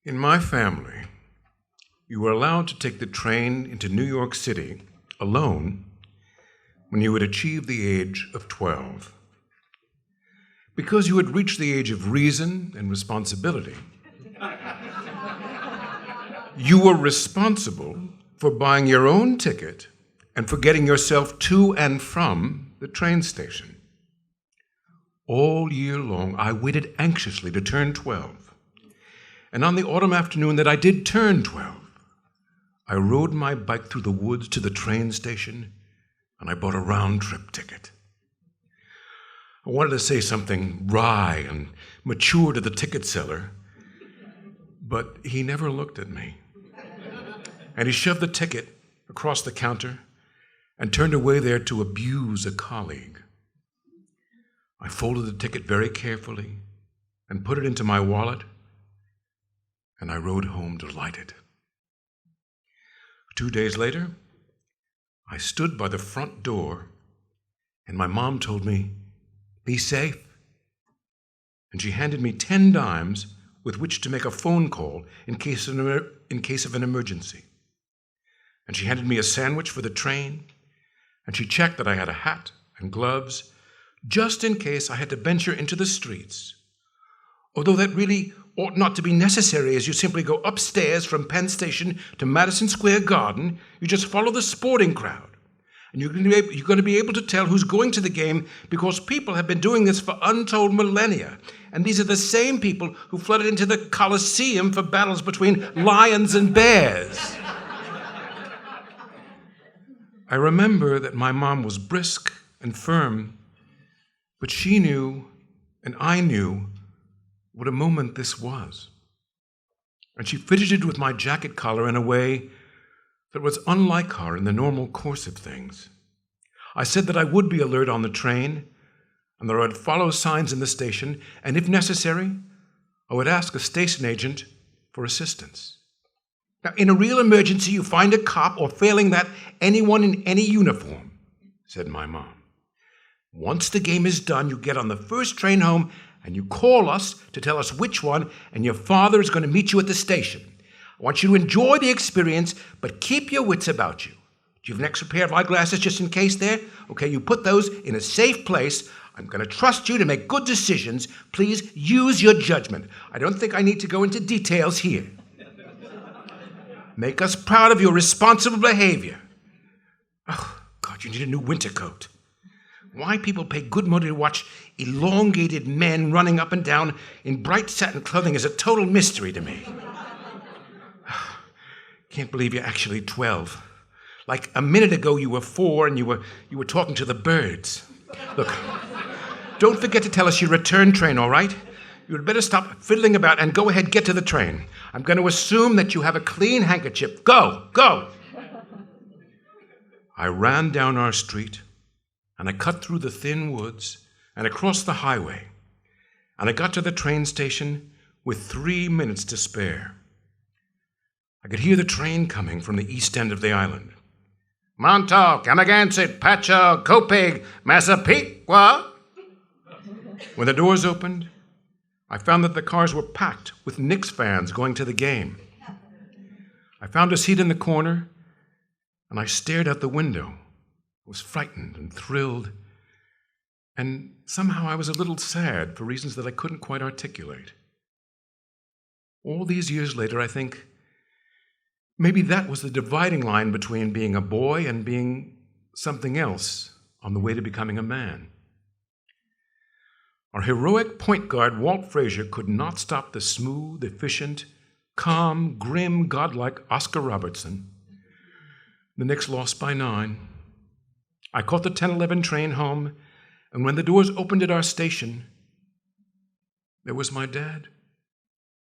In my family, you were allowed to take the train into New York City alone when you had achieved the age of 12. Because you had reached the age of reason and responsibility, you were responsible for buying your own ticket and for getting yourself to and from the train station. All year long, I waited anxiously to turn 12. And on the autumn afternoon that I did turn 12, I rode my bike through the woods to the train station, and I bought a round-trip ticket. I wanted to say something wry and mature to the ticket seller, but he never looked at me. And he shoved the ticket across the counter and turned away there to abuse a colleague. I folded the ticket very carefully and put it into my wallet, and I rode home delighted. 2 days later, I stood by the front door, and my mom told me, "Be safe." And she handed me 10 dimes with which to make a phone call in case of an emergency. And she handed me a sandwich for the train, and she checked that I had a hat and gloves, just in case I had to venture into the streets. Although that really ought not to be necessary, as you simply go upstairs from Penn Station to Madison Square Garden. You just follow the sporting crowd. And you're going to be able to tell who's going to the game because people have been doing this for untold millennia. And these are the same people who flooded into the Colosseum for battles between lions and bears. I remember that my mom was brisk and firm, but she knew, and I knew, what a moment this was. And she fidgeted with my jacket collar in a way that was unlike her in the normal course of things. I said that I would be alert on the train, and that I would follow signs in the station, and if necessary, I would ask a station agent for assistance. Now, in a real emergency, you find a cop, or failing that, anyone in any uniform, said my mom. Once the game is done, you get on the first train home and you call us to tell us which one, and your father is going to meet you at the station. I want you to enjoy the experience, but keep your wits about you. Do you have an extra pair of eyeglasses just in case there? Okay, you put those in a safe place. I'm going to trust you to make good decisions. Please use your judgment. I don't think I need to go into details here. Make us proud of your responsible behavior. Oh, God, you need a new winter coat. Why people pay good money to watch elongated men running up and down in bright satin clothing is a total mystery to me. Can't believe you're actually 12. Like a minute ago you were 4 and you were talking to the birds. Look, don't forget to tell us your return train, all right? You'd better stop fiddling about and go ahead, get to the train. I'm going to assume that you have a clean handkerchief. Go, go! I ran down our street, and I cut through the thin woods and across the highway, and I got to the train station with 3 minutes to spare. I could hear the train coming from the east end of the island. Montauk, Amagansett, Patchogue, Copeg, Massapequa. When the doors opened, I found that the cars were packed with Knicks fans going to the game. I found a seat in the corner, and I stared out the window. I was frightened and thrilled, and somehow I was a little sad for reasons that I couldn't quite articulate. All these years later, I think maybe that was the dividing line between being a boy and being something else on the way to becoming a man. Our heroic point guard, Walt Frazier, could not stop the smooth, efficient, calm, grim, godlike Oscar Robertson. The Knicks lost by 9. I caught the 10:11 train home, and when the doors opened at our station, there was my dad,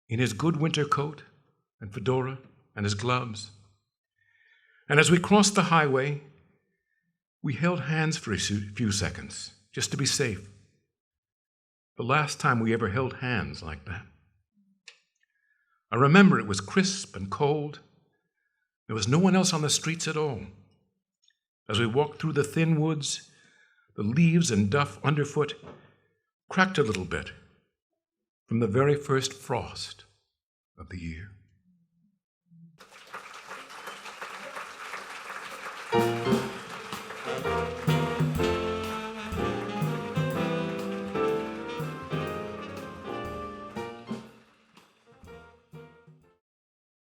in his good winter coat and fedora and his gloves. And as we crossed the highway, we held hands for a few seconds, just to be safe. The last time we ever held hands like that. I remember it was crisp and cold. There was no one else on the streets at all. As we walked through the thin woods, the leaves and duff underfoot cracked a little bit from the very first frost. of the year.